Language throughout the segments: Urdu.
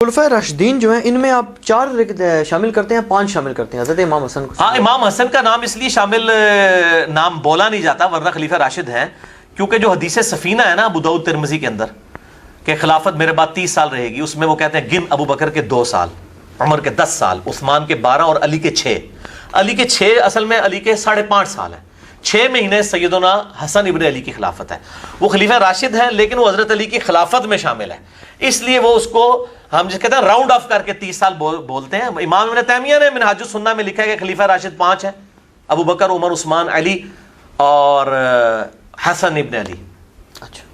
خلفائے راشدین جو ہیں ان میں آپ 4 شامل کرتے ہیں، 5 شامل کرتے ہیں حضرت امام حسن کو؟ ہاں، امام حسن کا نام اس لیے شامل نام بولا نہیں جاتا ورنہ خلیفہ راشد ہیں، کیونکہ جو حدیث سفینہ ہے نا ابو داؤد ترمذی کے اندر کہ خلافت میرے بعد 30 سال رہے گی، اس میں وہ کہتے ہیں گن ابو بکر کے 2 سال، عمر کے 10 سال، عثمان کے 12 اور علی کے 6۔ علی کے 6 اصل میں علی کے 5.5 سال ہیں، 6 مہینے سیدنا حسن ابن علی کی خلافت ہے۔ وہ خلیفہ راشد ہیں لیکن وہ حضرت علی کی خلافت میں شامل ہے، اس لیے وہ اس کو ہم جس کہتے ہیں راؤنڈ آف کر کے 30 سال بولتے ہیں۔ امام ابن تیمیہ نے منہاج السنہ میں لکھا ہے کہ خلیفہ راشد 5 ہیں، ابو بکر، عمر، عثمان، علی اور حسن ابن علی۔ اچھا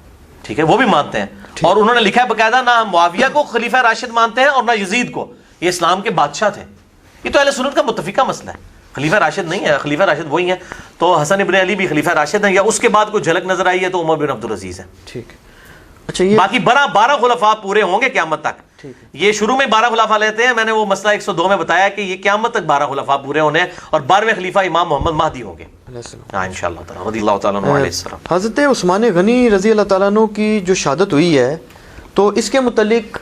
ٹھیک ہے، وہ بھی مانتے ہیں، اور انہوں نے لکھا ہے باقاعدہ نہ ہم معاویہ کو خلیفہ راشد مانتے ہیں اور نہ یزید کو، یہ اسلام کے بادشاہ تھے۔ یہ تو اہل سنت کا متفقہ مسئلہ ہے، خلیفہ راشد نہیں ہے، خلیفہ راشد وہی ہیں۔ تو حسن ابن علی بھی خلیفہ راشد ہیں، یا اس کے بعد کوئی جھلک نظر آئی ہے تو عمر بن عبدالعزیز ہے۔ ٹھیک ہے، اچھا یہ باقی 12 خلفاء پورے ہوں گے قیامت تک۔ یہ شروع میں 12 خلفاء لیتے ہیں، میں نے وہ مسئلہ 102 میں بتایا کہ یہ قیامت تک 12 خلفاء پورے ہونے ہیں، اور 12ویں خلیفہ امام محمد مہدی ہوں گے ہاں انشاءاللہ تعالی رضی اللہ تعالیٰ عنہ علیہ السلام۔ حضرت عثمان غنی رضی اللہ تعالیٰ عنہ کی جو شہادت ہوئی ہے تو اس کے متعلق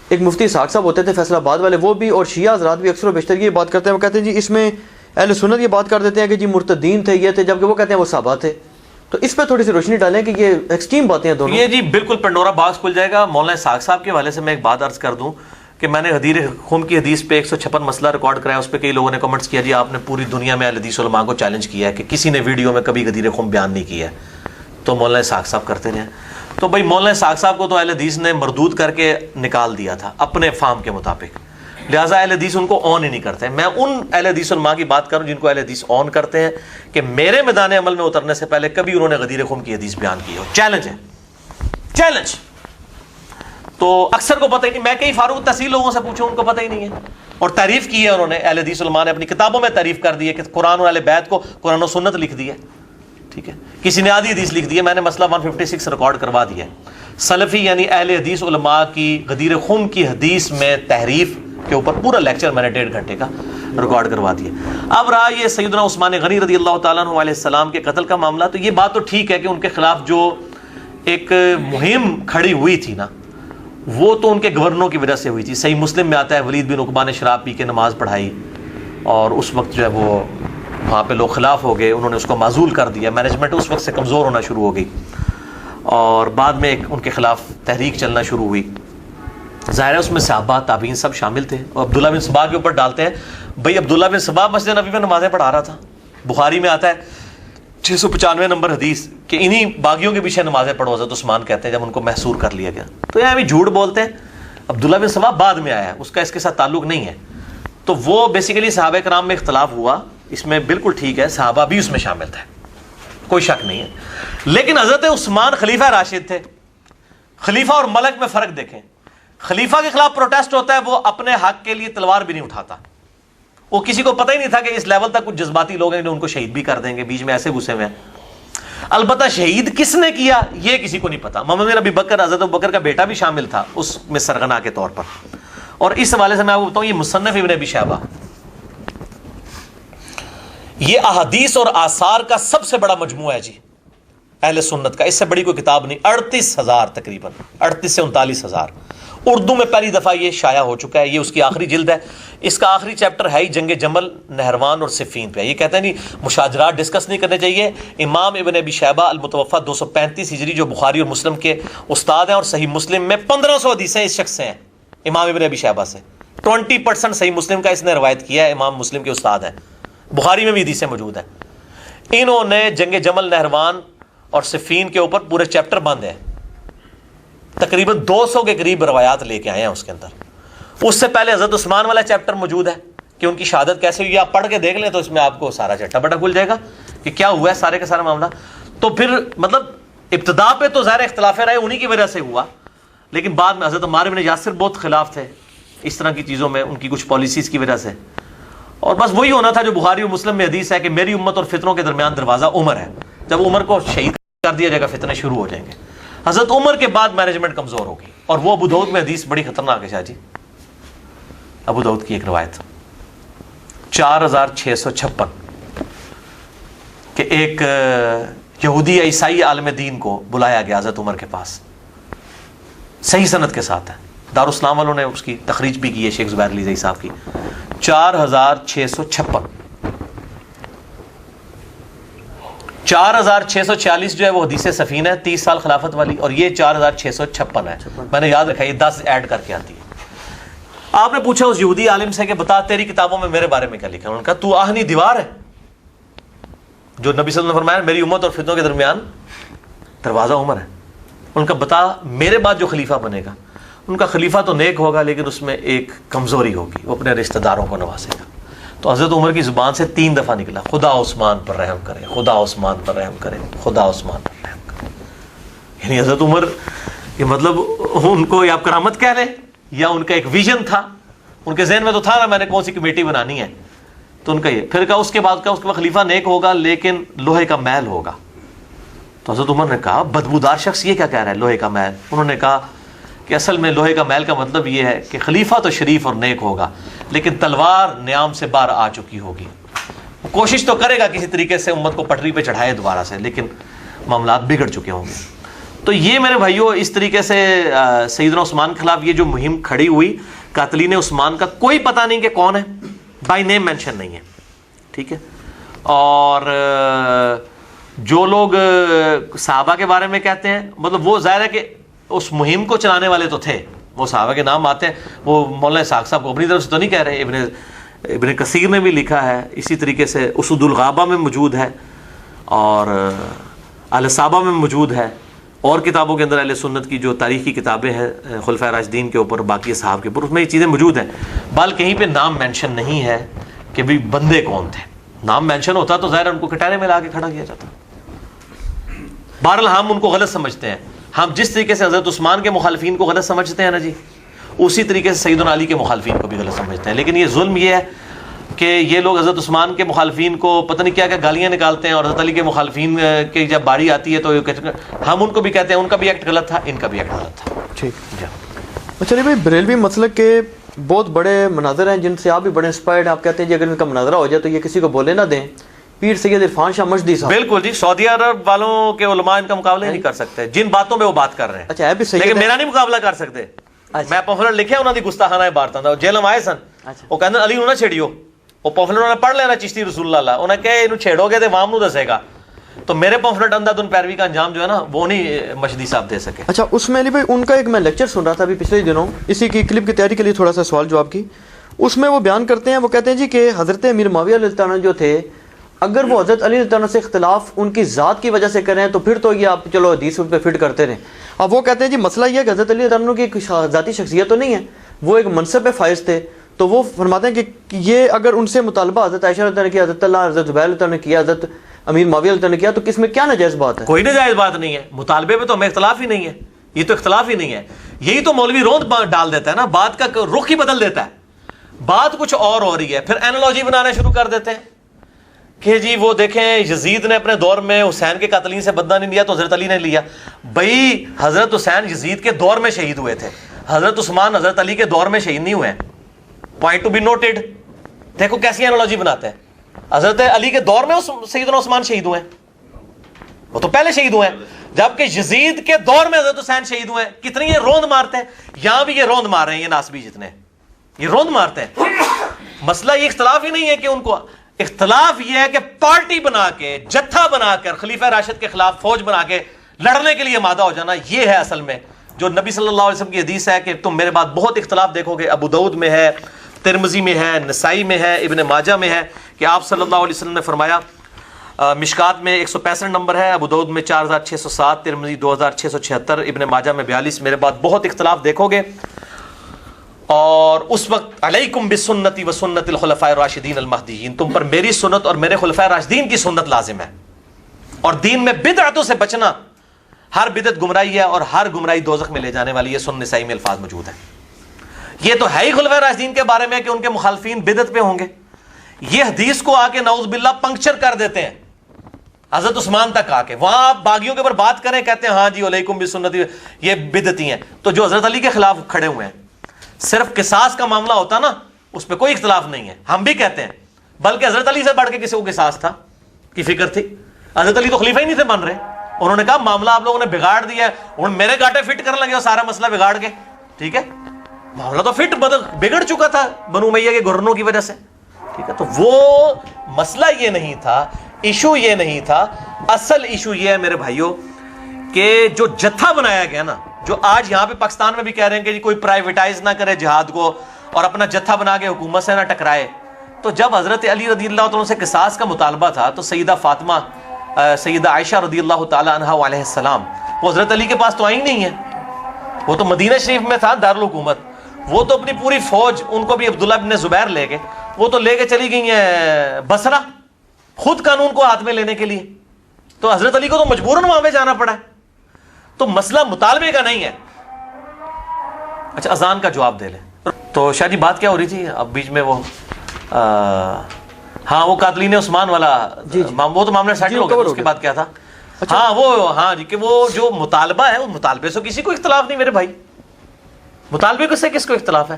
ایک مفتی اسحاق صاحب ہوتے تھے فیصل آباد والے، وہ بھی اور شیعہ حضرات بھی اکثر و بیشتر یہ بات کرتے ہیں، وہ کہتے ہیں جی اس میں اہل سنت یہ بات کر دیتے ہیں کہ جی مرتدین تھے، یہ تھے، جبکہ وہ کہتے ہیں وہ صحابہ تھے۔ تو اس پہ تھوڑی سی روشنی ڈالیں کہ یہ ایکسٹریم باتیں ہیں دونوں۔ یہ جی بالکل پنڈورا باکس کھل جائے گا۔ مولانا اسحاق صاحب کے حوالے سے میں ایک بات عرض کر دوں کہ میں نے غدیر خم کی حدیث پہ 156 مسئلہ ریکارڈ کرایا، اس پہ کئی لوگوں نے کمنٹس کیا جی آپ نے پوری دنیا میں اہل حدیث علماء کو چیلنج کیا ہے کہ کسی نے ویڈیو میں کبھی غدیر خم بیان نہیں کیا ہے، تو مولانا اسحاق صاحب کرتے رہے۔ تو بھائی مولانا اسحاق صاحب کو تو اہل حدیث نے مردود کر کے نکال دیا تھا اپنے فام کے مطابق، لہٰذا اہل حدیث ان کو آن ہی نہیں کرتے۔ میں ان اہل حدیث علماء کی بات کروں جن کو اہل حدیث آن کرتے ہیں کہ میرے میدان عمل میں اترنے سے پہلے کبھی انہوں نے غدیر خم کی حدیث بیان کی ہو، چیلنج ہے، چیلنج۔ تو اکثر کو پتہ ہی نہیں، میں کئی فاروق تحصیل لوگوں سے پوچھوں ان کو پتہ ہی نہیں ہے، اور تعریف کی ہے انہوں نے، اہل حدیث علماء نے اپنی کتابوں میں تعریف کر دی ہے کہ قرآن اور اہل بیت کو قرآن و سنت لکھ دی ہے، ٹھیک ہے، کسی نے آدھی حدیث لکھ دی ہے، میں نے مسئلہ 156 ریکارڈ کروا دیا ہے۔ سلفی یعنی اہل حدیث علماء کی غدیر خم کی حدیث میں تحریف کے اوپر پورا لیکچر میں نے 1.5 گھنٹے کا ریکارڈ کروا دیا۔ اب رہا یہ سیدنا عثمان غنی رضی اللہ تعالیٰ عنہ علیہ السلام کے قتل کا معاملہ، تو یہ بات تو ٹھیک ہے کہ ان کے خلاف جو ایک مہم کھڑی ہوئی تھی نا، وہ تو ان کے گورنروں کی وجہ سے ہوئی تھی۔ صحیح مسلم میں آتا ہے ولید بن عقبہ نے شراب پی کے نماز پڑھائی، اور اس وقت جو ہے وہ وہاں پہ لوگ خلاف ہو گئے، انہوں نے اس کو معزول کر دیا، مینجمنٹ اس وقت سے کمزور ہونا شروع ہو گئی، اور بعد میں ایک ان کے خلاف تحریک چلنا شروع ہوئی۔ ظاہر ہے اس میں صحابہ تابعین سب شامل تھے، اور عبداللہ بن سبا کے اوپر ڈالتے ہیں بھائی عبداللہ بن سبا مسجد نبی میں نمازیں پڑھا رہا تھا، بخاری میں آتا ہے 695 نمبر حدیث کہ انہی باغیوں کے پیچھے نمازیں پڑھو، حضرت عثمان کہتے ہیں جب ان کو محصور کر لیا گیا۔ تو یہ ابھی جھوٹ بولتے ہیں، عبداللہ بن سبا بعد میں آیا ہے، اس کا اس کے ساتھ تعلق نہیں ہے۔ تو وہ بیسیکلی صحابہ کرام میں اختلاف ہوا، اس میں بالکل ٹھیک ہے، صحابہ بھی اس میں شامل تھے، کوئی شک نہیں ہے، لیکن حضرت عثمان خلیفہ راشد تھے۔ خلیفہ اور ملک میں فرق دیکھیں، خلیفہ کے خلاف پروٹیسٹ ہوتا ہے وہ اپنے حق کے لیے تلوار بھی نہیں اٹھاتا، وہ کسی کو پتہ ہی نہیں تھا کہ اس لیول تک کچھ جذباتی لوگ ہیں جو ان کو شہید بھی کر دیں گے، بیچ میں ایسے گھسے ہوئے ہیں۔ البتہ شہید کس نے کیا یہ کسی کو نہیں پتا۔ محمد بن ابی بکر، حضرت ابو بکر کا بیٹا بھی شامل تھا اس میں سرغنہ کے طور پر، اور اس حوالے سے میں آپ کو بتاؤں یہ مصنف ابن ابی شیبہ یہ احادیث اور آثار کا سب سے بڑا مجموعہ ہے جی اہل سنت کا، اس سے بڑی کوئی کتاب نہیں، 38,000 تقریباً 38 سے 39,000 اردو میں پہلی دفعہ یہ شائع ہو چکا ہے، یہ اس کی آخری جلد ہے، اس کا آخری چیپٹر ہے ہی جنگ جمل، نہروان اور صفین پہ۔ یہ کہتے ہیں نہیں مشاجرات ڈسکس نہیں کرنے چاہیے۔ امام ابن ابی شیبہ المتوفی 235 ہجری جو بخاری اور مسلم کے استاد ہیں، اور صحیح مسلم میں 1500 حدیثیں اس شخص سے ہیں امام ابن ابی شیبہ سے، 20% صحیح مسلم کا اس نے روایت کیا ہے، امام مسلم کے استاد ہیں، بخاری میں بھی حدیثیں موجود ہیں۔ انہوں نے جنگ جمل، نہروان اور صفین کے اوپر پورے چیپٹر بند ہیں، تقریباً 200 کے قریب روایات لے کے آئے ہیں اس کے اندر۔ اس سے پہلے حضرت عثمان والا چیپٹر موجود ہے کہ ان کی شہادت کیسے ہوئی، آپ پڑھ کے دیکھ لیں تو اس میں آپ کو سارا چٹا بٹا کھل جائے گا کہ کیا ہوا ہے سارے کا سارا معاملہ۔ تو پھر مطلب ابتدا پہ تو ظاہر اختلاف رائے انہی کی وجہ سے ہوا، لیکن بعد میں حضرت عمار بن یاسر بہت خلاف تھے اس طرح کی چیزوں میں، ان کی کچھ پالیسیز کی وجہ سے، اور بس وہی ہونا تھا جو بخاری اور مسلم میں حدیث ہے کہ میری امت اور فتنوں کے درمیان دروازہ عمر ہے، جب عمر کو شہید کر دیا جائے گا فتنے شروع ہو جائیں گے۔ حضرت عمر کے بعد مینجمنٹ کمزور ہوگی، اور وہ ابو داؤد میں حدیث بڑی خطرناک ہے شاہ جی، ابو داؤد کی ایک روایت 4656 کہ ایک یہودی عیسائی عالم دین کو بلایا گیا حضرت عمر کے پاس، صحیح سند کے ساتھ ہے، دارالاسلام والوں نے اس کی تخریج بھی کی ہے شیخ زبیر علی زئی صاحب کی. 4656. 4646 جو ہے وہ حدیث سفینہ ہے 30 سال خلافت والی, اور یہ 4656 ہے. میں نے یاد رکھا یہ 10 ایڈ کر کے آتی ہے. آپ نے پوچھا اس یہودی عالم سے کہ بتا تیری کتابوں میں میرے بارے میں کیا لکھا ہے. انہوں نے کہا تو آہنی دیوار ہے. جو نبی صلی اللہ علیہ وسلم نے فرمایا میری امت اور فتنوں کے درمیان دروازہ عمر ہے. ان کا بتا میرے بعد جو خلیفہ بنے گا, ان کا خلیفہ تو نیک ہوگا لیکن اس میں ایک کمزوری ہوگی, وہ اپنے رشتہ داروں کو نوازے گا. تو حضرت عمر کی زبان سے 3 دفعہ نکلا خدا عثمان پر رحم کرے, خدا عثمان پر رحم کرے, خدا عثمان پر رحم کرے. یعنی حضرت عمر یہ مطلب ان کو یا آپ کرامت کہہ لیں یا ان کا ایک ویژن تھا, ان کے ذہن میں تو تھا نا میں نے کون سی کمیٹی بنانی ہے, تو ان کا یہ. پھر کہا اس کے بعد خلیفہ نیک ہوگا لیکن لوہے کا محل ہوگا. تو حضرت عمر نے کہا بدبودار شخص یہ کیا کہہ رہا ہے لوہے کا محل. انہوں نے کہا کہ اصل میں لوہے کا محل کا مطلب یہ ہے کہ خلیفہ تو شریف اور نیک ہوگا لیکن تلوار نیام سے باہر آ چکی ہوگی. وہ کوشش تو کرے گا کسی طریقے سے امت کو پٹری پہ چڑھائے دوبارہ سے, لیکن معاملات بگڑ چکے ہوں گے. تو یہ میرے بھائیوں اس طریقے سے سیدنا عثمان کے خلاف یہ جو مہم کھڑی ہوئی, قاتلین عثمان کا کوئی پتہ نہیں کہ کون ہے, بائی نیم مینشن نہیں ہے, ٹھیک ہے. اور جو لوگ صحابہ کے بارے میں کہتے ہیں مطلب وہ ظاہر ہے کہ اس مہم کو چلانے والے تو تھے, وہ صحابہ کے نام آتے ہیں, وہ مولانا اسحاق صاحب کو اپنی طرف سے تو نہیں کہہ رہے. ابن کثیر نے بھی لکھا ہے, اسی طریقے سے اسود الغابہ میں موجود ہے, اور الاصابہ میں موجود ہے, اور کتابوں کے اندر اہل سنت کی جو تاریخی کتابیں ہیں خلفائے راشدین کے اوپر, باقی صحابہ کے اوپر, اس میں یہ چیزیں موجود ہیں. بال کہیں پہ نام مینشن نہیں ہے کہ بھی بندے کون تھے. نام مینشن ہوتا تو ظاہر ان کو کٹہرے میں لا کے کھڑا کیا جاتا. بہرحال ہم ان کو غلط سمجھتے ہیں. ہم جس طریقے سے حضرت عثمان کے مخالفین کو غلط سمجھتے ہیں نا جی, اسی طریقے سے سیدنا علی کے مخالفین کو بھی غلط سمجھتے ہیں. لیکن یہ ظلم یہ ہے کہ یہ لوگ حضرت عثمان کے مخالفین کو پتہ نہیں کیا کیا گالیاں نکالتے ہیں, اور حضرت علی کے مخالفین کی جب باری آتی ہے تو ہم ان کو بھی کہتے ہیں ان کا بھی ایکٹ غلط تھا, ان کا بھی ایکٹ غلط تھا. ٹھیک. چلیے بھائی, بریلوی مسلک کے بہت بڑے مناظر ہیں جن سے آپ بھی بڑے انسپائرڈ. آپ کہتے ہیں جی اگر ان کا مناظرہ ہو جائے تو یہ کسی کو بولے نہ دیں. پیر سید عرفان شاہ مجدی صاحب, بالکل جی, سعودی عرب والوں کے علماء ان کا مقابلہ نہیں کر سکتے جن باتوں میں وہ بات کر رہے ہیں. اچھا, ہے بھی صحیح, لیکن میرا نہیں مقابلہ کر سکتے. میں پمفلٹ لکھے انہوں نے گستاخانہ عبارتاں دا جیل آئے سن, وہ کہتے علی نو نہ چھیڑیو, وہ پمفلٹ انہوں نے پڑھ لینا چشتی رسول اللہ, انہیں کہ انہوں چھیڑو گے تو عوام نو دسے گا. تو میرے پمفلٹ اندر ان پیروی کا انجام جو ہے نا وہ نہیں مجدی صاحب دے سکے. اچھا, اس میں علی بھائی ان کا ایک میں لیکچر سن رہا تھا ابھی پچھلے دنوں, اسی کی کلپ کی تیاری کے لیے تھوڑا سا سوال جواب کی. اس میں وہ بیان کرتے ہیں, وہ کہتے ہیں جی کہ حضرت امیر معاویہ علیہ السلام جو تھے, اگر وہ حضرت علی علیہ السلام سے اختلاف ان کی ذات کی وجہ سے کریں تو پھر تو یہ آپ چلو حدیث ان پہ فٹ کرتے رہیں. اب وہ کہتے ہیں جی مسئلہ یہ ہے کہ حضرت علی علیہ السلام کی ایک ذاتی شخصیت تو نہیں ہے, وہ ایک منصب پہ فائز تھے. تو وہ فرماتے ہیں کہ یہ اگر ان سے مطالبہ حضرت عائشہ رضی اللہ عنہا نے کیا, حضرت اللہ, حضرت زبیر رضی اللہ عنہ نے کیا, حضرت امیر معاویہ رضی اللہ عنہ نے کیا, تو کس میں کیا ناجائز بات ہے؟ کوئی ناجائز بات نہیں ہے. مطالبے پہ تو ہمیں اختلاف ہی نہیں ہے, یہ تو اختلاف ہی نہیں ہے. یہی تو مولوی روند ڈال دیتا ہے نا, بات کا رخ ہی بدل دیتا ہے. بات کچھ اور ہو رہی ہے, پھر اینالوجی بنانا شروع کر دیتے ہیں کہ جی وہ دیکھیں یزید نے اپنے دور میں حسین کے قاتلین سے بدلہ نہیں لیا تو حضرت علی نے لیا. بھائی حضرت حسین یزید کے دور میں شہید ہوئے تھے, حضرت عثمان حضرت علی کے دور میں شہید نہیں ہوئے ہیں. Point to be noted. دیکھو کیسی اینالوجی بناتے ہیں. حضرت علی کے دور میں سیدنا عثمان شہید ہوئے ہیں, وہ تو پہلے شہید ہوئے ہیں, جبکہ یزید کے دور میں حضرت حسین شہید ہوئے ہیں. کتنی یہ روند مارتے ہیں, یہاں بھی یہ روند مار رہے ہیں, یہ ناسبی جتنے یہ روند مارتے ہیں. مسئلہ یہ اختلاف ہی نہیں ہے کہ ان کو, اختلاف یہ ہے کہ پارٹی بنا کے, جتھا بنا کر خلیفہ راشد کے خلاف فوج بنا کے لڑنے کے لیے آمادہ ہو جانا. یہ ہے اصل میں جو نبی صلی اللہ علیہ وسلم کی حدیث ہے کہ تم میرے بعد بہت اختلاف دیکھو گے. ابو داؤد میں ہے, ترمذی میں ہے, نسائی میں ہے, ابن ماجہ میں ہے کہ آپ صلی اللہ علیہ وسلم نے فرمایا, مشکات میں 165 نمبر ہے, ابو داؤد میں 4607, ترمذی 2676, ابن ماجہ میں 42, میرے بعد بہت اختلاف دیکھو گے. اور اس وقت علیکم بسنتی و سنت الخلفاء الراشدین المہدیین, تم پر میری سنت اور میرے خلفاء راشدین کی سنت لازم ہے. اور دین میں بدعتوں سے بچنا, ہر بدعت گمراہی ہے اور ہر گمراہی دوزخ میں لے جانے والی ہے. سنن نسائی میں الفاظ موجود ہیں. یہ تو ہے ہی خلفاء راشدین کے بارے میں کہ ان کے مخالفین بدعت پہ ہوں گے. یہ حدیث کو آ کے نعوذ باللہ پنکچر کر دیتے ہیں حضرت عثمان تک آ کے. وہاں آپ باغیوں کے اوپر بات کریں, کہتے ہیں ہاں جی علیکم بسنتی, یہ بدعتی ہیں. تو جو حضرت علی کے خلاف کھڑے ہوئے ہیں, صرف قصاص کا معاملہ ہوتا نا, اس پہ کوئی اختلاف نہیں ہے, ہم بھی کہتے ہیں. بلکہ حضرت علی سے بڑھ کے کسی کو قصاص تھا کی فکر تھی. حضرت علی تو خلیفہ ہی نہیں تھے مان رہے, انہوں نے کہا معاملہ آپ لوگوں نے بگاڑ دیا ہے, میرے گاٹے فٹ کرنے لگے اور سارا مسئلہ بگاڑ کے. ٹھیک ہے, معاملہ تو فٹ بگڑ چکا تھا بنو امیہ کے گورنروں کی وجہ سے. ٹھیک ہے, تو وہ مسئلہ یہ نہیں تھا, ایشو یہ نہیں تھا. اصل ایشو یہ ہے میرے بھائیوں کہ جو جتھا بنایا گیا نا, جو آج یہاں پہ پاکستان میں بھی کہہ رہے ہیں کہ کوئی پرائیویٹائز نہ کرے جہاد کو اور اپنا جتھا بنا کے حکومت سے نہ ٹکرائے, تو جب حضرت علی رضی اللہ تعالیٰ سے قصاص کا مطالبہ تھا تو سیدہ فاطمہ, سیدہ عائشہ رضی اللہ تعالی عنہا علیہ السلام, وہ حضرت علی کے پاس تو آئی نہیں ہے, وہ تو مدینہ شریف میں تھا دارالحکومت, وہ تو اپنی پوری فوج, ان کو بھی عبداللہ بن زبیر لے کے, وہ تو لے کے چلی گئی ہیں بصرہ خود قانون کو ہاتھ میں لینے کے لیے. تو حضرت علی کو تو مجبوراً وہاں پہ جانا پڑا ہے. تو مسئلہ مطالبے کا نہیں ہے. اچھا اذان کا جواب دے لیں. تو شاہ جی بات کیا ہو رہی تھی اب بیچ میں, وہ ہاں وہ قاتلین عثمان والا, وہ تو معاملہ سیٹل ہو گیا. اس کے بعد کیا تھا؟ ہاں وہ, ہاں جی, کہ وہ جو مطالبہ ہے, وہ مطالبے سے کسی کو اختلاف نہیں میرے بھائی. مطالبے سے کس کو اختلاف ہے؟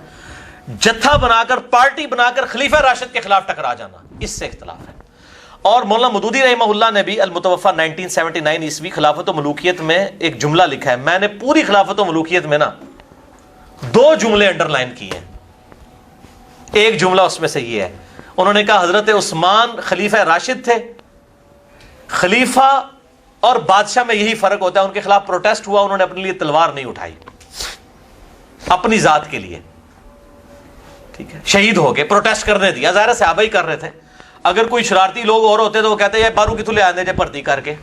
جتھا بنا کر, پارٹی بنا کر خلیفہ راشد کے خلاف ٹکرا جانا, اس سے اختلاف ہے. اور مولانا مودودی رحمہ اللہ نے بھی المتوفہ 1979 عیسوی خلافت و ملوکیت میں ایک جملہ لکھا ہے. میں نے پوری خلافت و ملوکیت میں نا 2 جملے انڈر لائن کیے ہیں. ایک جملہ اس میں سے یہ ہے, انہوں نے کہا حضرت عثمان خلیفہ راشد تھے. خلیفہ اور بادشاہ میں یہی فرق ہوتا ہے, ان کے خلاف پروٹیسٹ ہوا, انہوں نے اپنے لیے تلوار نہیں اٹھائی اپنی ذات کے لیے. ٹھیک ہے, شہید ہو گئے, پروٹیسٹ کرنے دیا, ظاہر صحابہ ہی کر رہے تھے. اگر کوئی شرارتی لوگ اور ہوتے تو وہ کہتے ہیں بارو کی تلے آنے دے بھرتی کر کے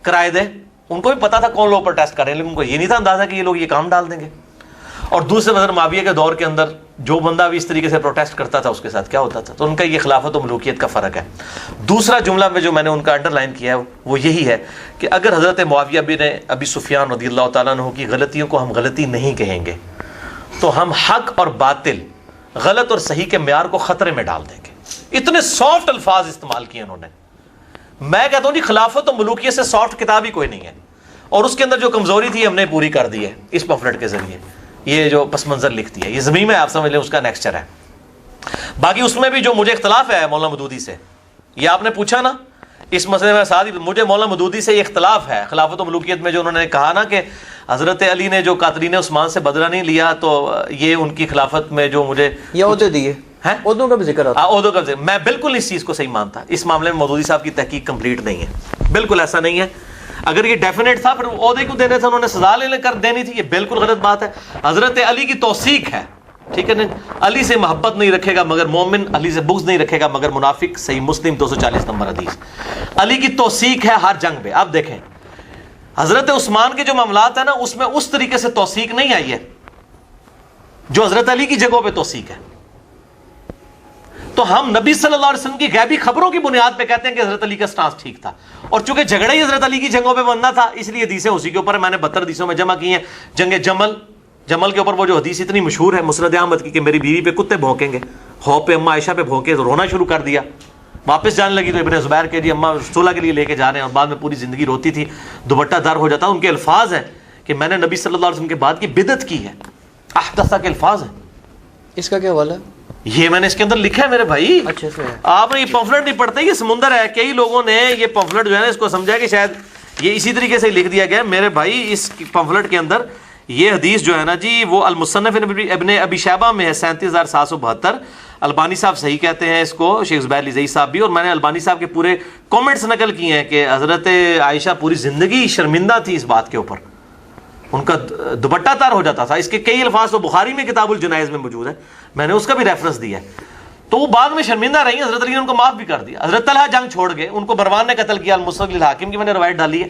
کرائے دے. ان کو بھی پتا تھا کون لوگ پروٹیسٹ کر رہے ہیں, لیکن ان کو یہ نہیں تھا اندازہ کہ یہ لوگ یہ کام ڈال دیں گے. اور دوسرے نظر معاویہ کے دور کے اندر جو بندہ بھی اس طریقے سے پروٹیسٹ کرتا تھا اس کے ساتھ کیا ہوتا تھا. تو ان کا یہ خلافت و ملوکیت کا فرق ہے. دوسرا جملہ میں جو میں نے ان کا انڈر لائن کیا ہے وہ یہی ہے کہ اگر حضرت معاویہ بن ابی سفیان رضی اللہ تعالیٰ عنہ کی غلطیوں کو ہم غلطی نہیں کہیں گے تو ہم حق اور باطل, غلط اور صحیح کے معیار کو خطرے میں ڈال دیں گے. اتنے سافٹ الفاظ استعمال کیے انہوں نے. میں کہتا ہوں جی خلافت و ملوکیت سے سافٹ کتاب ہی کوئی نہیں ہے. اور اس کے اندر جو کمزوری تھی ہم نے پوری کر دی ہے اس پمفلٹ کے ذریعے. یہ جو پس منظر لکھتی ہے یہ زمین ہے, آپ سمجھ لیں اس کا نیکسچر ہے. باقی اس میں بھی جو مجھے اختلاف ہے مولانا مودودی سے, یہ آپ نے پوچھا نا اس مسئلے میں ساتھ ہی, مجھے مولانا مودودی سے یہ اختلاف ہے خلافت و ملوکیت میں, جو انہوں نے کہا نا کہ حضرت علی نے جو قاتلین عثمان سے بدلہ نہیں لیا تو یہ ان کی خلافت میں جو مجھے یہ عہدے دیے ہیں, عہدوں کا بھی ذکر آتا ہے. عہدوں کا ذکر, میں بالکل اس چیز کو صحیح مانتا. اس معاملے میں مودودی صاحب کی تحقیق کمپلیٹ نہیں ہے, بالکل ایسا نہیں ہے. اگر یہ ڈیفینیٹ تھا پھر عہدے کو دینے تھے, انہوں نے سزا لے کر دینی تھی, یہ بالکل غلط بات ہے. حضرت علی کی توثیق ہے, ٹھیک ہے نا, علی سے محبت نہیں رکھے گا مگر مومن, علی سے بغض نہیں رکھے گا مگر منافق. صحیح مسلم 240 نمبر حدیث. علی کی توثیق ہے ہر جنگ پہ. آپ دیکھیں حضرت عثمان کے جو معاملات ہیں نا اس میں اس طریقے سے توثیق نہیں آئی ہے جو حضرت علی کی جگہوں پہ توثیق ہے. تو ہم نبی صلی اللہ علیہ وسلم کی غیبی خبروں کی بنیاد پہ کہتے ہیں کہ حضرت علی کا سٹانس ٹھیک تھا. اور چونکہ جھگڑا ہی حضرت علی کی جنگوں پہ بننا تھا اس لیے حدیثیں اسی کے اوپر میں نے 72 حدیثوں میں جمع کی ہیں. جنگ جمل کے اوپر وہ جو حدیث اتنی مشہور ہے مسند احمد کی کہ میری بیوی پہ کتے بھونکیں گے, خوف پہ اماں عائشہ پہ بھونکے تو رونا شروع کر دیا. واپس جانے لگی تو ابن زبیر کے جی اماں صلح کے لیے لے کے جا رہے ہیں, اور بعد میں پوری زندگی روتی تھی, دوپٹہ در ہو جاتا. ان کے الفاظ ہیں کہ میں نے نبی صلی اللہ علیہ وسلم کے بعد کی بدعت کی ہے. احدثہ کے الفاظ ہیں. اس کا کیا حوالہ ہے؟ یہ میں نے اس کے اندر لکھا ہے میرے بھائی. اچھا سے آپ نے یہ پمفلٹ نہیں پڑھتے, یہ سمندر ہے. کئی لوگوں نے یہ پمفلٹ جو ہے نا اس کو سمجھا کہ شاید یہ اسی طریقے سے لکھ دیا گیا. میرے بھائی اس پمفلٹ کے اندر یہ حدیث جو ہے نا جی وہ المصنف ابن ابی شیبہ میں ہے 37772. البانی صاحب صحیح کہتے ہیں اس کو, شیخ زبیر علی زئی صاحب بھی. اور میں نے البانی صاحب کے پورے کامنٹس نقل کیے ہیں کہ حضرت عائشہ پوری زندگی شرمندہ تھی اس بات کے اوپر, ان کا دوپٹہ تار ہو جاتا تھا. اس کے کئی الفاظ تو بخاری میں کتاب الجنائز میں موجود ہے, میں نے اس کا بھی ریفرنس دیا ہے. تو وہ بعد میں شرمندہ رہی, حضرت علی نے ان کو معاف بھی کر دیا. حضرت طلحہ جنگ چھوڑ گئے, ان کو مروان نے قتل کیا, المستدرک للحاکم کی میں نے روایت ڈالی ہے.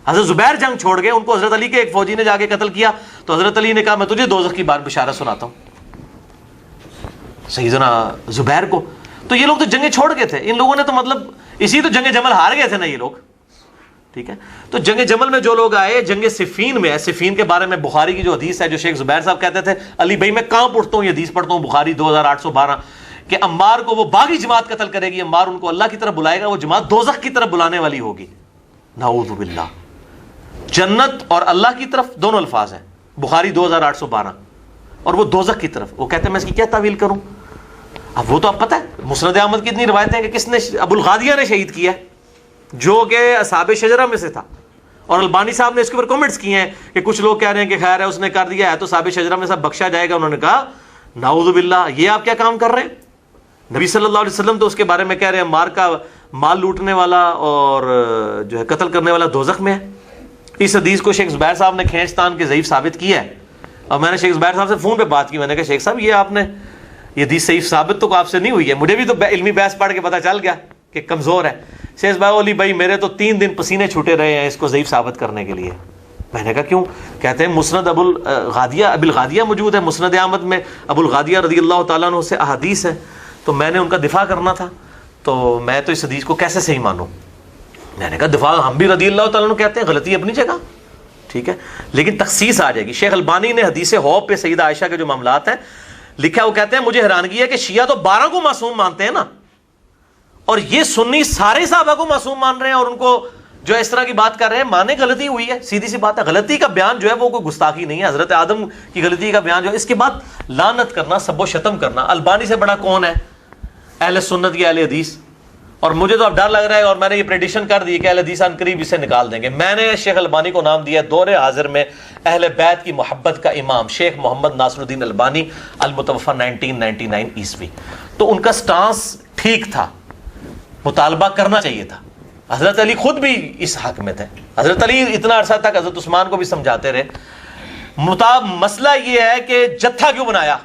حضرت زبیر جنگ چھوڑ گئے, ان کو حضرت علی کے ایک فوجی نے جا کے قتل کیا, تو حضرت علی نے کہا میں تجھے دوزخ کی بار بشارت سناتا ہوں سیدنا زبیر کو. تو یہ لوگ تو جنگیں چھوڑ گئے تھے. ان لوگوں نے تو مطلب اسی تو جنگ جمل ہار گئے تھے نا یہ لوگ, ٹھیک ہے. تو جنگ جمل میں جو لوگ آئے, جنگ صفین میں ہے. صفین کے بارے میں بخاری کی جو حدیث ہے, جو شیخ زبیر صاحب کہتے تھے علی بھائی میں کہاں پڑھتا ہوں یہ حدیث پڑھتا ہوں بخاری 2812 کہ عمار کو وہ باغی جماعت قتل کرے گی, عمار ان کو اللہ کی طرف بلائے گا, وہ جماعت دوزخ کی طرف بلانے والی ہوگی. نعوذ باللہ. جنت اور اللہ کی طرف دونوں الفاظ ہیں, بخاری 2812, اور وہ دوزخ کی طرف. وہ کہتے ہیں میں اس کی کیا تعویل کروں. اب وہ تو اب پتہ ہے مسند احمد کی اتنی روایتیں کہ کس نے, ابو الغادیہ نے شہید کیا ہے جو کہ اصحاب شجرہ میں سے تھا. اور البانی صاحب نے اس کے اوپر کمنٹس کیے ہیں کہ کچھ لوگ کہہ رہے ہیں کہ خیر ہے اس نے کر دیا ہے تو صاحب شجرہ میں سب بخشا جائے گا. انہوں نے کہا نعوذ باللہ, یہ آپ کیا کام کر رہے ہیں؟ نبی صلی اللہ علیہ وسلم تو اس کے بارے میں کہہ رہے ہیں مار کا مال لوٹنے والا اور جو ہے قتل کرنے والا دوزخ میں ہے. اس حدیث کو شیخ زبیر صاحب نے کھینچ تان کے ضعیف ثابت کیا ہے, اور میں نے شیخ زبیر صاحب سے فون پہ بات کی. میں نے کہا شیخ صاحب یہ آپ نے یہ حدیث صحیح ثابت تو آپ سے نہیں ہوئی ہے, مجھے بھی تو علمی بحث پڑھ کے پتہ چل گیا کہ کمزور ہے. شیخ زبیر علی بھائی میرے تو 3 دن پسینے چھوٹے رہے ہیں اس کو ضعیف ثابت کرنے کے لیے. میں نے کہا کیوں؟ کہتے ہیں مسند ابو الغادیہ موجود ہے, مسند احمد میں ابو الغادیہ رضی اللہ تعالیٰ عنہ سے احادیث ہے, تو میں نے ان کا دفاع کرنا تھا, تو میں تو اس حدیث کو کیسے صحیح مانوں؟ میں نے کہا دفاع ہم بھی رضی اللہ تعالیٰ عنہ کہتے ہیں, غلطی اپنی جگہ, ٹھیک ہے, لیکن تخصیص آ جائے گی. شیخ البانی نے حدیث حوض پہ سیدہ عائشہ کے جو معاملات ہیں لکھا, وہ کہتے ہیں مجھے حیرانگی ہے کہ شیعہ تو 12 کو معصوم مانتے ہیں نا, اور یہ سنی سارے صحابہ کو معصوم مان رہے ہیں, اور ان کو جو اس طرح کی بات کر رہے ہیں. مانے غلطی ہوئی ہے, سیدھی سی بات ہے, غلطی کا بیان جو ہے وہ کوئی گستاخی نہیں ہے. حضرت آدم کی غلطی کا بیان جو ہے, اس کے بعد لعنت کرنا, سب و شتم کرنا. البانی سے بڑا کون ہے اہل سنت کی اہل حدیث؟ اور مجھے تو اب ڈر لگ رہا ہے, اور میں نے یہ پریڈکشن کر دی کہ اہل حدیث ان قریب اسے نکال دیں گے. میں نے شیخ البانی کو نام دیا دور حاضر میں اہل بیت کی محبت کا امام شیخ محمد ناصر الدین البانی المتوفی 1999 عیسوی. تو ان کا سٹانس ٹھیک تھا, مطالبہ کرنا چاہیے تھا. حضرت علی خود بھی اس حق میں تھے. حضرت علی اتنا عرصہ تک حضرت عثمان کو بھی سمجھاتے رہے. مسئلہ یہ ہے کہ جتھا کیوں بنایا؟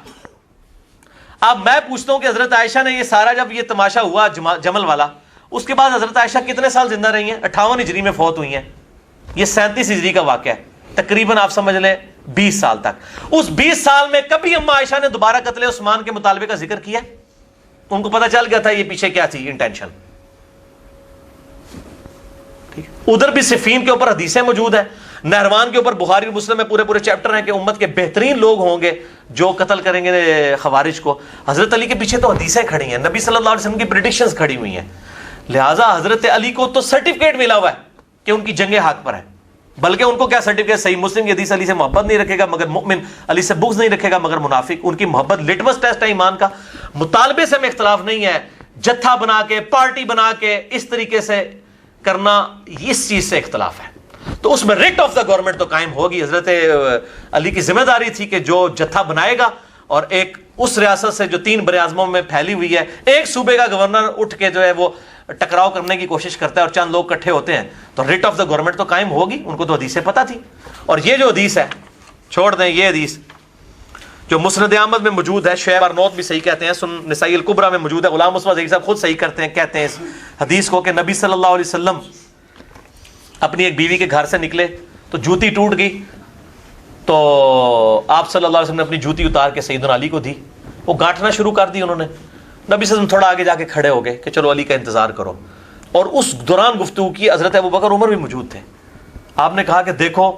اب میں پوچھتا ہوں کہ حضرت عائشہ نے یہ سارا جب یہ تماشا ہوا جمل والا, اس کے بعد حضرت عائشہ کتنے سال زندہ رہی ہیں؟ 58 ہجری میں فوت ہوئی ہیں. یہ 37 ہجری کا واقعہ ہے, تقریباً آپ سمجھ لیں 20 سال تک. اس 20 سال میں کبھی اما عائشہ نے دوبارہ قتل عثمان کے مطالبے کا ذکر کیا؟ ان کو پتہ چل گیا تھا یہ پیچھے کیا تھی انٹینشن. ادھر بھی صفین کے اوپر حدیثیں موجود ہیں, نہروان کے اوپر بخاری اور مسلم میں پورے چیپٹر ہیں کہ امت کے بہترین لوگ ہوں گے جو قتل کریں گے خوارج کو. حضرت علی کے پیچھے تو حدیثیں کھڑی ہیں, نبی صلی اللہ علیہ وسلم کی پریڈکشنز کھڑی ہوئی ہیں. لہٰذا حضرت علی کو تو سرٹیفکیٹ ملا ہوا ہے کہ ان کی جنگ حق پر ہے. بلکہ ان کو کیا سرٹیفکیٹ؟ صحیح مسلم کی حدیث علی سے محبت نہیں رکھے گا مگر مؤمن, علی سے بغض نہیں رکھے گا مگر منافق. ان کی محبت لٹمس ٹیسٹ ہے ایمان کا. مطالبے سے میں اختلاف نہیں ہے, جتھا بنا کے پارٹی بنا کے اس طریقے سے کرنا, اس چیز سے اختلاف ہے. تو اس میں ریٹ آف دا گورنمنٹ تو قائم ہوگی. حضرت علی کی ذمہ داری تھی کہ جو جتھا بنائے گا, اور ایک اس ریاست سے جو 3 بر اعظموں میں پھیلی ہوئی ہے, ایک صوبے کا گورنر اٹھ کے جو ہے وہ ٹکراؤ کرنے کی کوشش کرتا ہے اور چند لوگ اکٹھے ہوتے ہیں, تو ریٹ آف دا گورنمنٹ تو قائم ہوگی. ان کو تو حدیث سے پتہ تھی. اور یہ جو حدیث ہے, چھوڑ دیں یہ حدیث جو مسند احمد میں موجود ہے, شعیب ارنوت بھی صحیح کہتے ہیں, سنن نسائی الکبریٰ میں موجود ہے, غلام مصطفیٰ ذہی صاحب خود صحیح کرتے ہیں, کہتے ہیں اس حدیث کو کہ نبی صلی اللہ علیہ وسلم اپنی ایک بیوی کے گھر سے نکلے تو جوتی ٹوٹ گئی, تو آپ صلی اللہ علیہ وسلم نے اپنی جوتی اتار کے سیدنا علی کو دی. وہ گانٹنا شروع کر دی انہوں نے. نبی صلی اللہ علیہ وسلم تھوڑا آگے جا کے کھڑے ہو گئے کہ چلو علی کا انتظار کرو, اور اس دوران گفتگو کی. حضرت ابوبکر عمر بھی موجود تھے. آپ نے کہا کہ دیکھو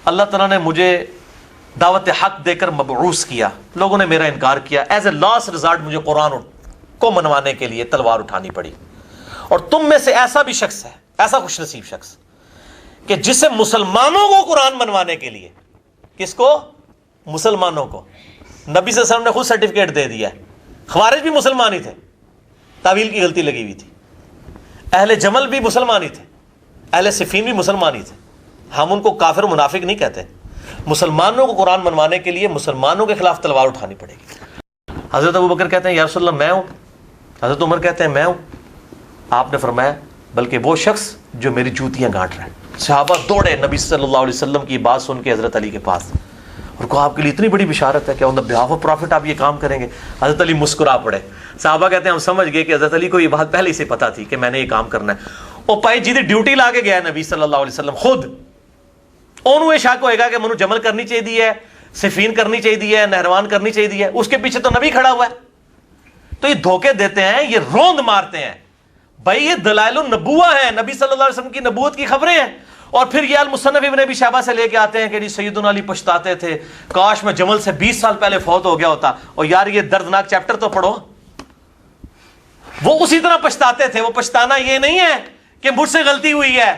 اللہ تعالیٰ نے مجھے دعوت حق دے کر مبعوث کیا, لوگوں نے میرا انکار کیا, ایز اے لاسٹ ریزارٹ مجھے قرآن کو منوانے کے لیے تلوار اٹھانی پڑی. اور تم میں سے ایسا بھی شخص ہے, ایسا خوش نصیب شخص کہ جسے مسلمانوں کو قرآن منوانے کے لیے, کس کو؟ مسلمانوں کو. نبی صلی اللہ علیہ وسلم نے خود سرٹیفکیٹ دے دیا. خوارج بھی مسلمان ہی تھے, تعویل کی غلطی لگی ہوئی تھی. اہل جمل بھی مسلمان ہی تھے, اہل صفین بھی مسلمان ہی تھے. ہم ان کو کافر و منافق نہیں کہتے. مسلمانوں کو قرآن منوانے کے لیے مسلمانوں کے خلاف تلوار اٹھانی پڑے گی. حضرت ابوبکر کہتے ہیں یا رسول اللہ میں ہوں. حضرت عمر کہتے ہیں میں ہوں. آپ نے فرمایا بلکہ وہ شخص جو میری جوتیاں گانٹ رہا ہے. صحابہ دوڑے نبی صلی اللہ علیہ وسلم کی بات سن کے حضرت علی کے پاس, اور کہا آپ کے لیے اتنی بڑی بشارت ہے کہ آن دی بہاف آف پروفٹ آپ یہ کام کریں گے. حضرت علی مسکرا پڑے. صحابہ کہتے ہیں ہم سمجھ گئے کہ حضرت علی کو یہ بات پہلے سے پتا تھی کہ میں نے یہ کام کرنا ہے. اور پائی جیدی ڈیوٹی لا کے گیا نبی صلی اللہ علیہ وسلم خود. انہوں یہ شک ہوئے گا کہ منو جمل کرنی چاہیے, صفین کرنی چاہیے, نہروان کرنی چاہیے, اس کے پیچھے تو نبی کھڑا ہوا ہے. تو یہ دھوکے دیتے ہیں, یہ روند مارتے ہیں. بھائی یہ دلائل النبوہ ہیں, نبی صلی اللہ علیہ وسلم کی نبوت کی خبریں ہیں. اور پھر یہ المصنف ابن ابی شیبہ سے لے کے آتے ہیں کہ سیدنا علی پچھتاتے تھے, کاش میں جمل سے 20 سال پہلے فوت ہو گیا ہوتا. اور یار یہ دردناک چیپٹر تو پڑھو. وہ اسی طرح پچھتاتے تھے. وہ پچھتانا یہ نہیں ہے کہ مجھ سے غلطی ہوئی ہے,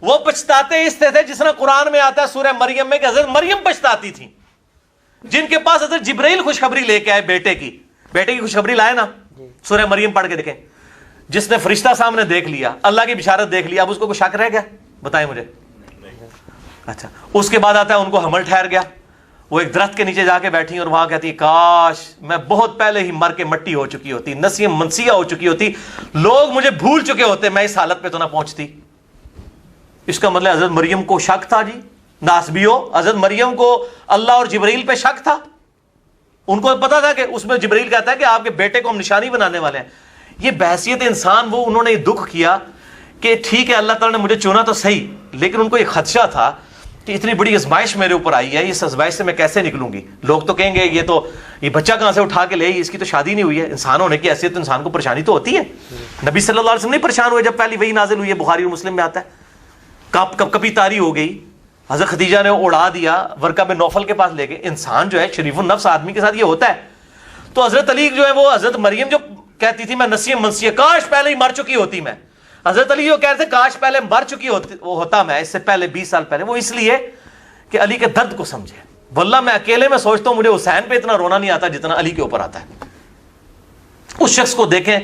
وہ پچھتاتے اس سے تھے جس طرح قرآن میں آتا ہے سورہ مریم میں کہ حضرت مریم پچھتاتی تھی, جن کے پاس حضرت جبرائیل خوشخبری لے کے آئے بیٹے کی خوشخبری لائے نا. سورہ مریم پڑھ کے دیکھیں, جس نے فرشتہ سامنے دیکھ لیا, اللہ کی بشارت دیکھ لیا, اب اس کو کوئی شک رہ گیا؟ بتائیں مجھے. اچھا اس کے بعد آتا ہے ان کو حمل ٹھہر گیا, وہ ایک درخت کے نیچے جا کے بیٹھی اور وہاں کہتی ہے کاش میں بہت پہلے ہی مر کے مٹی ہو چکی ہوتی, نسیم منسیہ ہو چکی ہوتی, لوگ مجھے بھول چکے ہوتے, میں اس حالت پہ تو نہ پہنچتی. اس کا مطلب حضرت مریم کو شک تھا جی, ناسبیو حضرت مریم کو اللہ اور جبرائیل پہ شک تھا. ان کو پتا تھا کہ اس میں جبرائیل کہتا ہے کہ آپ کے بیٹے کو ہم نشانی بنانے والے ہیں. یہ بحثیت انسان وہ انہوں نے دکھ کیا کہ ٹھیک ہے اللہ تعالیٰ نے مجھے چنا تو صحیح, لیکن ان کو ایک خدشہ تھا کہ اتنی بڑی آزمائش میرے اوپر آئی ہے, اس آزمائش سے میں کیسے نکلوں گی. لوگ تو کہیں گے یہ بچہ کہاں سے اٹھا کے لے, اس کی تو شادی نہیں ہوئی ہے. انسان ہونے کی حیثیت انسان کو پریشانی تو ہوتی ہے. نبی صلی اللہ علیہ وسلم نہیں پریشان ہوئے جب پہلی وحی نازل ہوئی ہے, بخاری اور مسلم میں آتا ہے. کبھی تاری ہو گئی, حضرت خدیجہ نے اڑا دیا, ورقہ بن نوفل کے پاس لے گئے. انسان جو ہے شریف النفس آدمی کے ساتھ یہ ہوتا ہے. تو حضرت علی جو ہے وہ حضرت مریم جو کہتی تھی میں نسیم منسیہ, کاش پہلے ہی مر چکی ہوتی میں. حضرت علی جو کہتے تھے کاش پہلے مر چکی ہوتا میں, اس سے پہلے 20 سال پہلے. وہ اس لیے کہ علی کے درد کو سمجھے. واللہ میں اکیلے میں سوچتا ہوں مجھے حسین پہ اتنا رونا نہیں آتا جتنا علی کے اوپر آتا ہے. اس شخص کو دیکھیں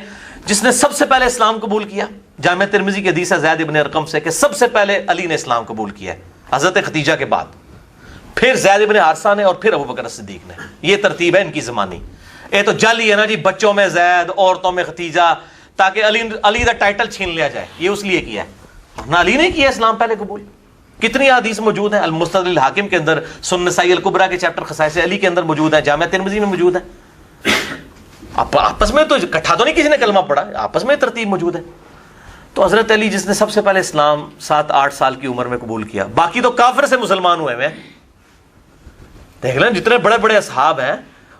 جس نے سب سے پہلے اسلام قبول کیا. جامع ترمذی کی حدیث ہے زید ابن ارقم سے کہ سب سے پہلے علی نے اسلام قبول کیا ہے, حضرت خدیجہ کے بعد, پھر زید ابن حارثہ نے, اور پھر ابوبکر صدیق نے. یہ ترتیب ہے ان کی زمانی. یہ تو جعلی ہے نا جی, بچوں میں زید, عورتوں میں خدیجہ, تاکہ علی دا ٹائٹل چھین لیا جائے. یہ اس لیے کیا ہے, نہ علی نے کیا اسلام پہلے قبول. کتنی حدیث موجود ہیں المستدرک الحاکم کے اندر, سنن نسائی الکبریٰ کے چیپٹر خصائص علی کے اندر موجود ہیں, جامع ترمذی میں موجود ہیں. آپس میں تو اکٹھا تو نہیں کسی نے کلمہ پڑھا, آپس میں ترتیب موجود ہے. تو حضرت علی جس نے سب سے پہلے اسلام 7-8 سال کی عمر میں قبول کیا, باقی تو کافر سے مسلمان ہوئے ہیں. دیکھ لیں جتنے بڑے بڑے اصحاب ہیں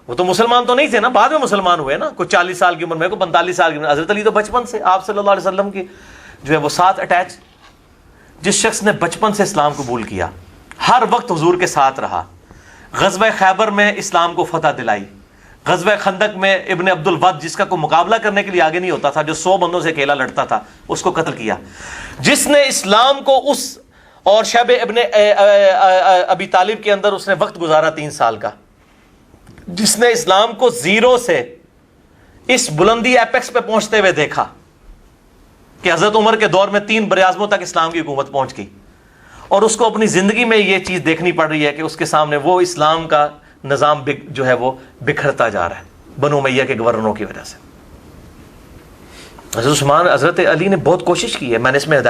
وہ تو مسلمان تو نہیں تھے نا, بعد میں مسلمان ہوئے نا. کوئی 40 سال کی عمر میں, کوئی 45 سال کی عمر. حضرت علی تو بچپن سے آپ صلی اللہ علیہ وسلم کی جو ہے وہ ساتھ اٹیچ. جس شخص نے بچپن سے اسلام قبول کیا, ہر وقت حضور کے ساتھ رہا, غزوہ خیبر میں اسلام کو فتح دلائی, غزوہ خندق میں ابن عبد الود جس کا کوئی مقابلہ کرنے کے لیے آگے نہیں ہوتا تھا, جو 100 بندوں سے اکیلا لڑتا تھا, اس کو قتل کیا. جس نے اسلام کو اس اور شیب ابن ابی طالب کے اندر اس نے وقت گزارا 3 سال کا, جس نے اسلام کو زیرو سے اس بلندی ایپیکس پہ پہنچتے ہوئے دیکھا کہ حضرت عمر کے دور میں 3 براعظموں تک اسلام کی حکومت پہنچ گئی, اور اس کو اپنی زندگی میں یہ چیز دیکھنی پڑ رہی ہے کہ اس کے سامنے وہ اسلام کا نظام جو ہے وہ بکھرتا جا رہا ہے بنو امیہ کے گورنروں کی وجہ سے. حضرت علی نے بہت کوشش کی ہے. میں نے اس میں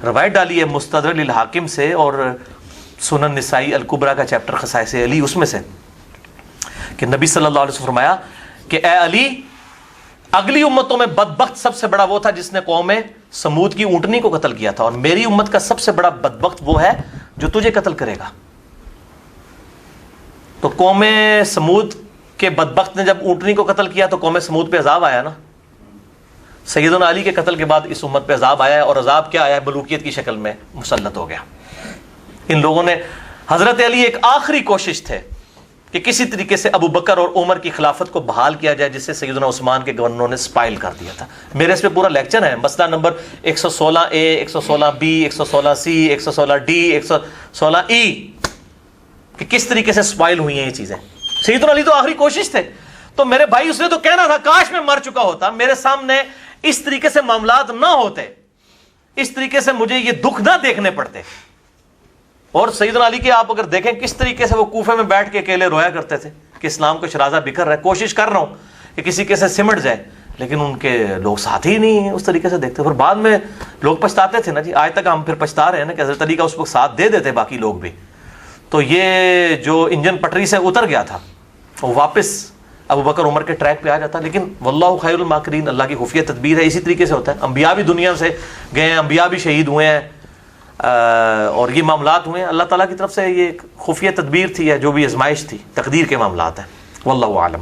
روایت ڈالی ہے مستدرک الحاکم سے اور سنن نسائی الکبریٰ کا چیپٹر خصائص علی, اس میں سے کہ نبی صلی اللہ علیہ وسلم فرمایا کہ اے علی, اگلی امتوں میں بدبخت سب سے بڑا وہ تھا جس نے قوم سمود کی اونٹنی کو قتل کیا تھا, اور میری امت کا سب سے بڑا بدبخت وہ ہے جو تجھے قتل کرے گا. تو قوم سمود کے بدبخت نے جب اونٹنی کو قتل کیا تو قوم سمود پہ عذاب آیا نا. سیدنا علی کے قتل کے بعد اس امت پہ عذاب آیا ہے, اور عذاب کیا آیا ہے, ملوکیت کی شکل میں مسلط ہو گیا. ان لوگوں نے, حضرت علی ایک آخری کوشش تھے کہ کسی طریقے سے ابو بکر اور عمر کی خلافت کو بحال کیا جائے, جس سے سیدنا عثمان کے گورنروں نے سپائل کر دیا تھا. میرے اس پہ پورا لیکچر ہے, مسئلہ number 116A, 116B, 116C, 116D, 116E, کہ کس طریقے سے سپائل ہوئی ہیں یہ چیزیں. سیدنا علی تو آخری کوشش تھے. تو میرے بھائی اس نے تو کہنا تھا کاش میں مر چکا ہوتا, میرے سامنے اس طریقے سے معاملات نہ ہوتے, اس طریقے سے مجھے یہ دکھ نہ دیکھنے پڑتے. اور سیدنا علی کے آپ اگر دیکھیں کس طریقے سے وہ کوفے میں بیٹھ کے اکیلے رویا کرتے تھے کہ اسلام کو شرازہ بکھر رہا ہے, کوشش کر رہا ہوں کہ کسی کے سے سمٹ جائے, لیکن ان کے لوگ ساتھ ہی نہیں اس طریقے سے دیکھتے. پھر بعد میں لوگ پچھتاتے تھے نا جی, آج تک ہم پھر پچھتا رہے ہیں نا کہ حضرت علی کا اس وقت ساتھ دے دیتے باقی لوگ بھی. تو یہ جو انجن پٹری سے اتر گیا تھا وہ واپس ابو بکر عمر کے ٹریک پہ آ جاتا. لیکن واللہ خیر الماکرین, اللہ کی خفیہ تدبیر ہے. اسی طریقے سے ہوتا ہے, انبیاء بھی دنیا سے گئے ہیں, انبیاء بھی شہید ہوئے ہیں, اور یہ معاملات ہوئے ہیں. اللہ تعالیٰ کی طرف سے یہ ایک خفیہ تدبیر تھی, ہے جو بھی آزمائش تھی, تقدیر کے معاملات ہیں. واللہ اعلم.